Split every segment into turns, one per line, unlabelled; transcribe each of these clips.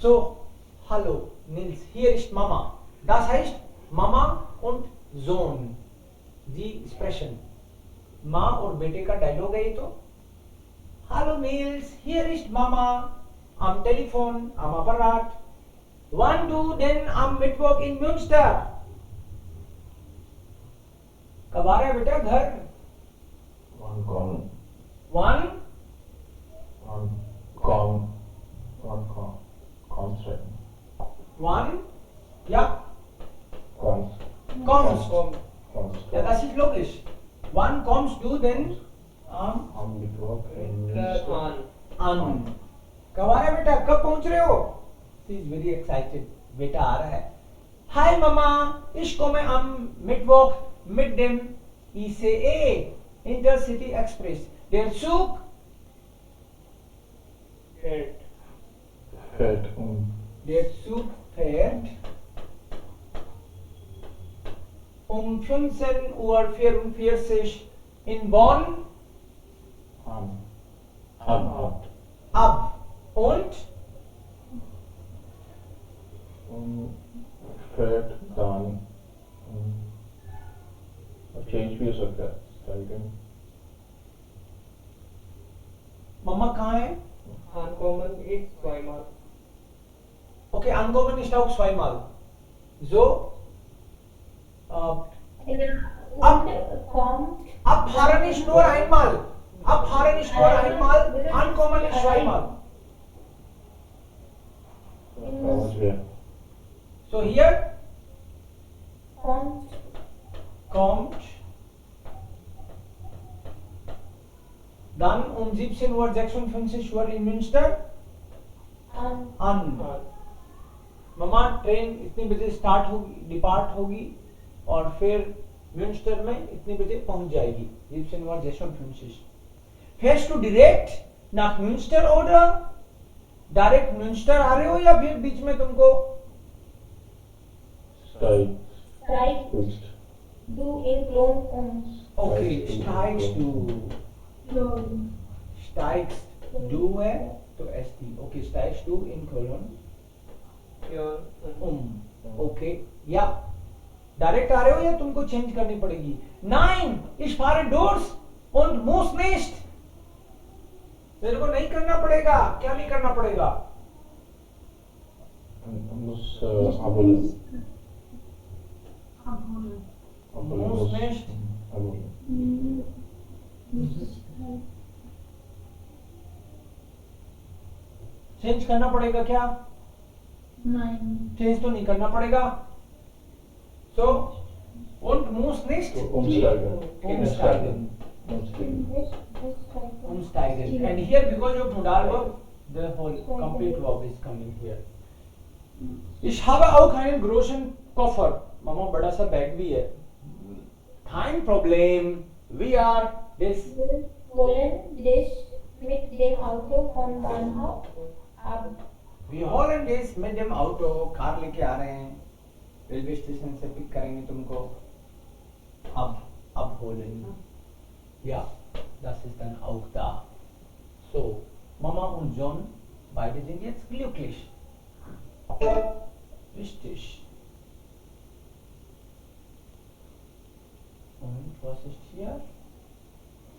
So, hallo, Nils, hier ist Mama. Das heißt Mama und Sohn. Die Expression. माँ और बेटे का dialogue है ये तो. Hallo Nils, hier ist Mama. Am Telefon, am Apparat. Wann du denn am Mittwoch in Münster? कब आ रहा है बेटा घर?
One con,
Wann?
one constant.
Wann? Ja,
Cons.
kommst.
Cons.
Ja, das ist logisch. Wann kommst du denn
Am Mittwoch in
an? कब आ रहा है बेटा? कब पहुंच रहे हो? She is very excited. बेटा आ रहा है. Hi Mama, ich komme am Mittwoch mit dem ICE Intercity Express. Der Zug
fährt
Der Zug fährt um 15:44 Uhr in Bonn ab. Und
fährt dann change भी हो सकता है स्टाइल
मम्मा कहाँ है?
Ankommen ist zweimal.
Okay, ankommen ist auch zweimal. So, abfahren ist nur einmal. Abfahren ist nur einmal. Ankommen ist zweimal.
समझ गया
So here kommt dann um 17:56 Uhr in Münster an. Mama train इतनी बजे start होगी, depart होगी और फिर Münster में इतनी बजे पहुंच जाएगी. 17:56. Fährst du direkt nach Münster oder direct Münster आ रहे हो या फिर बीच में तुमको
स्टाइल
ओके स्टाइक्स डू है तो एसटी. ओके स्टाइक्स डू इन कोलन ओके. या डायरेक्ट आ रहे हो या तुमको चेंज करनी पड़ेगी? Nein, ich fahre durch und muss nicht. मेरे को नहीं करना पड़ेगा. क्या नहीं करना पड़ेगा?
muss
Muss nicht. चेंज करना पड़ेगा क्या? चेंज तो नहीं करना पड़ेगा. So und muss nicht umsteigen. Umsteigen. And here because of modal verb, the whole complete verb is coming here. Ich habe auch einen großen Koffer. मामा बड़ा सा बैग भी है. Kein Problem. We are this. We holen this mit dem Auto. Car लेके आ रहे हैं. Railway station से pick करेंगे तुमको. अब holen. Ja, das ist dann auch da. So, Mama und John, beide sind jetzt glücklich. Richtig. Und was ist hier?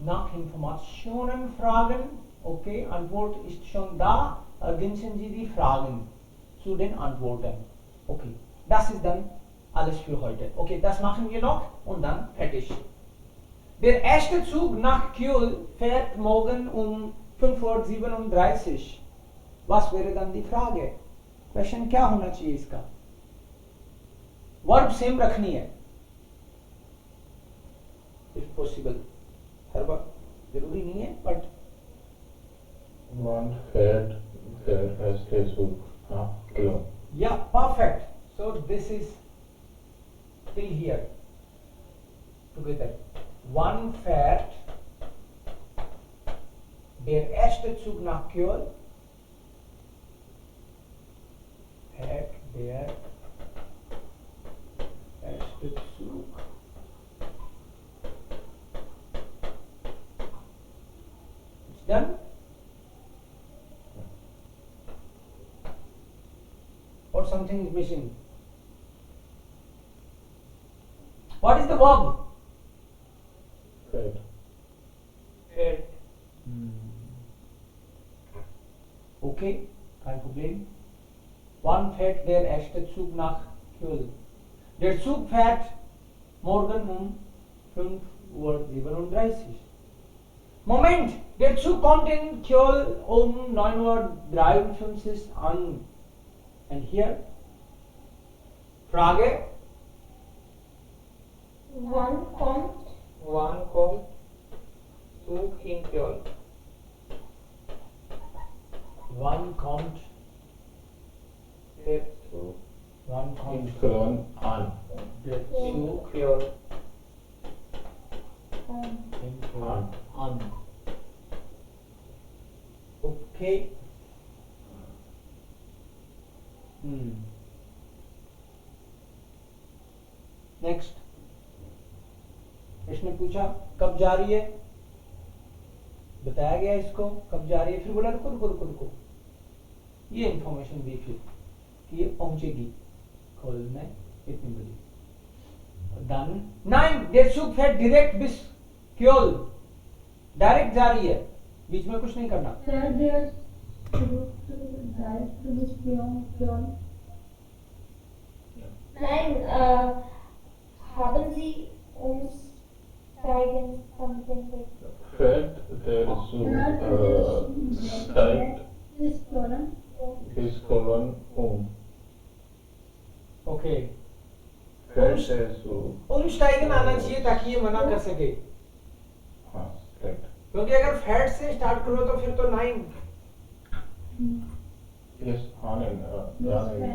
Nach Informationen fragen. Okay, Antwort ist schon da. Ergänzen Sie die Fragen zu den Antworten. Okay, das ist dann alles für heute. Okay, das machen wir noch und dann fertig. Der erste Zug nach Kiel fährt morgen um 5:37 Uhr. Was wäre dann die Frage? Question क्या होना चाहिए इसका? Verb same रखनी है if possible. हर बार जरूरी नहीं है but
man fährt der erste Zug nach Köln.
Yeah, perfect. So this is till here together. One fährt der erste Zug nach Köln. Fährt der erste Zug it's done. something is missing. What is the verb?
Fed.
Fed.
Okay, kein Problem. Wann fährt der erste Zug nach Köln? Der Zug fährt morgen um 5:37 Uhr. Moment, der Zug kommt in Köln um 9:53 Uhr an. And here, Frage,
Wann kommt
Wann kommt Zug in Köln?
wann kommt
Der Zug
Wann
In
kommt
Köln an.
der Zug
Köln.
in Köln an? Okay. Next, इसने पूछा कब जा रही है, बताया गया इसको कब जा रही है, फिर बोला रुको रुको रुको रुको, ये इंफॉर्मेशन दी फिर कि ये पहुंचेगी कॉल में इतनी बजे. Dann, nein, der Zug fährt direkt bis Köln. Direct जा रही है, बीच में कुछ नहीं करना.
fährt der Zug direkt bis Köln? Nein, haben Sie umsteigen something like
Fed der Zug steigt
bis Köln?
bis Köln um.
Okay,
Fed der Zug.
umsteigen आना चाहिए ताकि ये मना कर सके,
हाँ, right.
क्योंकि अगर फैट से स्टार्ट करो तो फिर तो 9.
Yes, Hanen,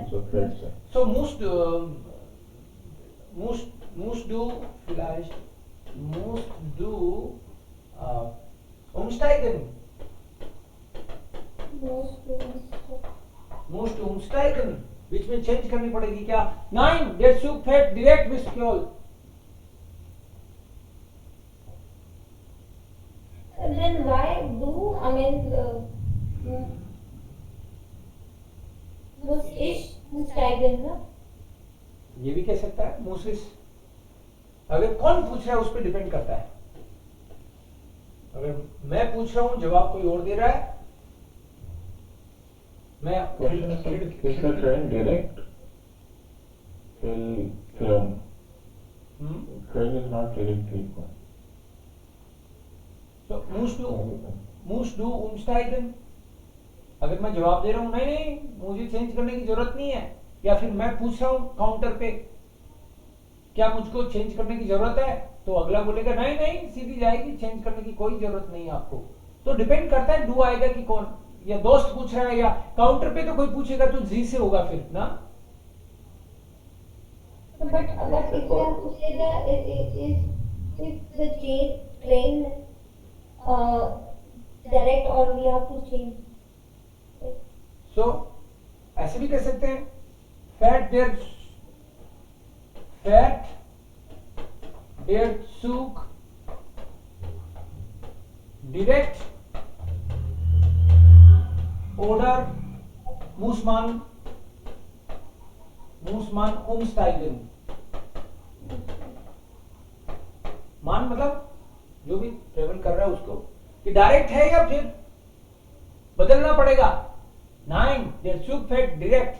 so Fed से.
So musst du vielleicht umsteigen. Musst du umsteigen. बीच में चेंज करनी पड़ेगी क्या? Nein, der Zug fährt direkt bis Köln.
Then why do, I mean, muss ich umsteigen, ne?
ये भी कह सकता है मोसिस. अगर कौन पूछ रहा है उस पर डिपेंड करता है. अगर मैं पूछ रहा हूं जवाब कोई और दे रहा है, मैं
Question is the train direct till Köln? Train is not directly going.
तो musst du umsteigen. अगर मैं जवाब दे रहा हूं नहीं नहीं मुझे चेंज करने की जरूरत नहीं है, या फिर मैं पूछ रहा हूं काउंटर पे क्या मुझको चेंज करने की जरूरत है, तो अगला बोलेगा नहीं नहीं सीधी जाएगी, चेंज करने की कोई जरूरत नहीं है आपको. तो डिपेंड करता है डू आएगा कि कौन, या दोस्त पूछ रहा है या काउंटर पे तो कोई पूछेगा तो जी से होगा फिर ना.
But if you have to say that if the train direct or we have to change.
सो ऐसे भी कह सकते हैं फैट देयर Zug direkt oder muss man umsteigen. मान मतलब जो भी ट्रेवल कर रहा है उसको कि डायरेक्ट है या फिर बदलना पड़ेगा. Nein, der Zug fährt direkt.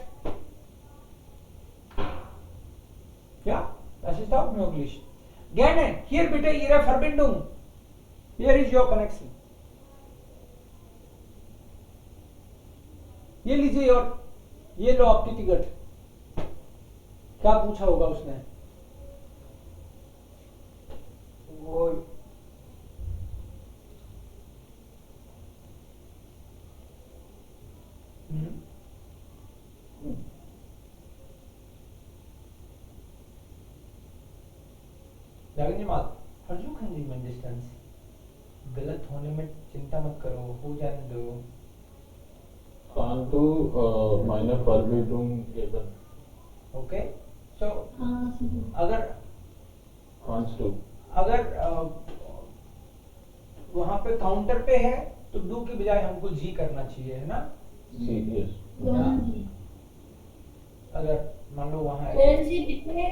Ja, das ist auch möglich. Gerne, hier bitte Ihre Verbindung. Here is your connection. ये लीजिए और ये लो आपकी टिकट. क्या पूछा होगा उसने?
वो
Sagen Sie mal, versuchen Sie mindestens. गलत होने में चिंता मत करो, हो जाने दो.
Kannst du meine Verbindung geben?
Okay, so अगर वहां पे काउंटर पे है तो डू की बजाय हमको जी करना चाहिए, है ना.
Yes.
अगर मान लो वहाँ है
करण जी बिटे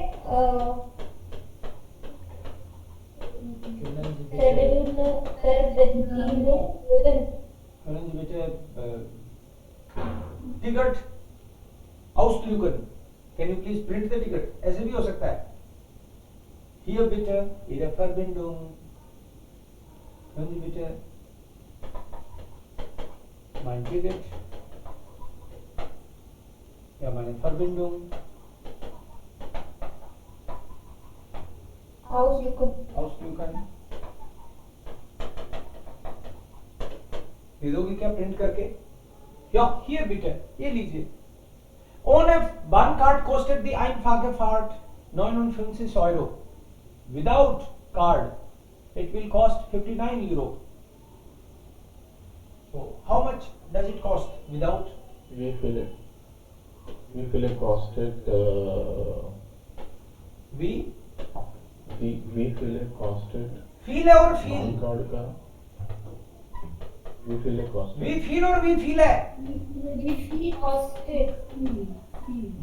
किरण जी बेटे ticket ausflügen, can you please print the ticket? ऐसे भी हो सकता है. Hier bitte Ihre Verbindung. Können Sie bitte mein Ticket? Ja, meine Verbindung. Ausflügen. दे दोगे क्या प्रिंट करके? Ja, hier bitte. ये लीजिए. Ohne Bahncard kostet die einfache Fahrt 59 Euro. Without card, it will cost 59 Euro. So, how much does it cost without?
We feel it costed.
We
feel it costed.
feel है और feel.
Card का. We feel it costed.
We feel और we feel है.
We feel costed.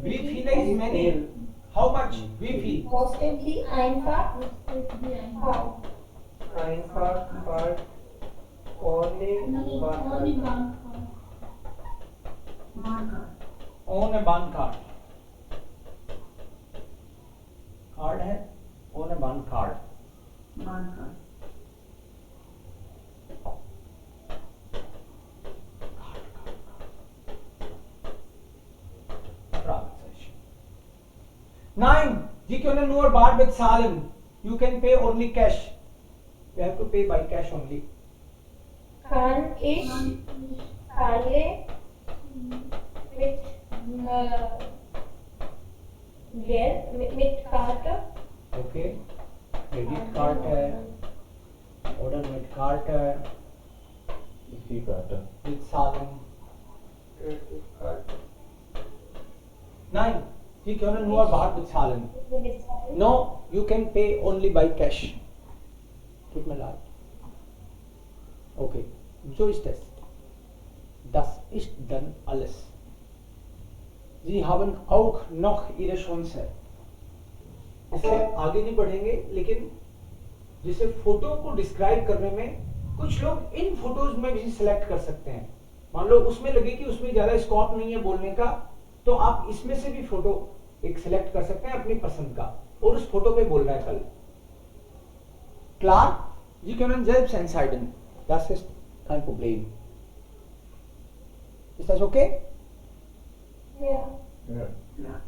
We feel is many. How much we feel?
Costed die einfach.
Einfach Fahrt ohne Bahncard.
Own a Bahncard. Card है. Own a Bahncard. Nein, Sie können nur bar bezahlen. You can pay only cash. You have to pay by cash only.
Kann ich zahle mit Geld, mit Karte?
Okay. Credit card है. Order mit Karte.
इसी काटा.
Bezahlen.
Credit card.
Nein, Sie können nur bar bezahlen. No, you can pay only by cash. Tut mir leid. Okay, so ist es. Das ist dann alles. Sie haben auch noch Ihre Chance. इसलिए आगे नहीं बढ़ेंगे, लेकिन जैसे photo को describe करने में कुछ लोग इन फोटोज में भी सिलेक्ट कर सकते हैं. मान लो उसमें लगे कि उसमें ज्यादा स्कोप नहीं है बोलने का, तो आप इसमें से भी फोटो एक सिलेक्ट कर सकते हैं अपनी पसंद का और उस फोटो पे बोलना है कल. Klar, Sie können selbst entscheiden. Das ist kein Problem. Ist das okay?
Ja.
Ja.
Ja.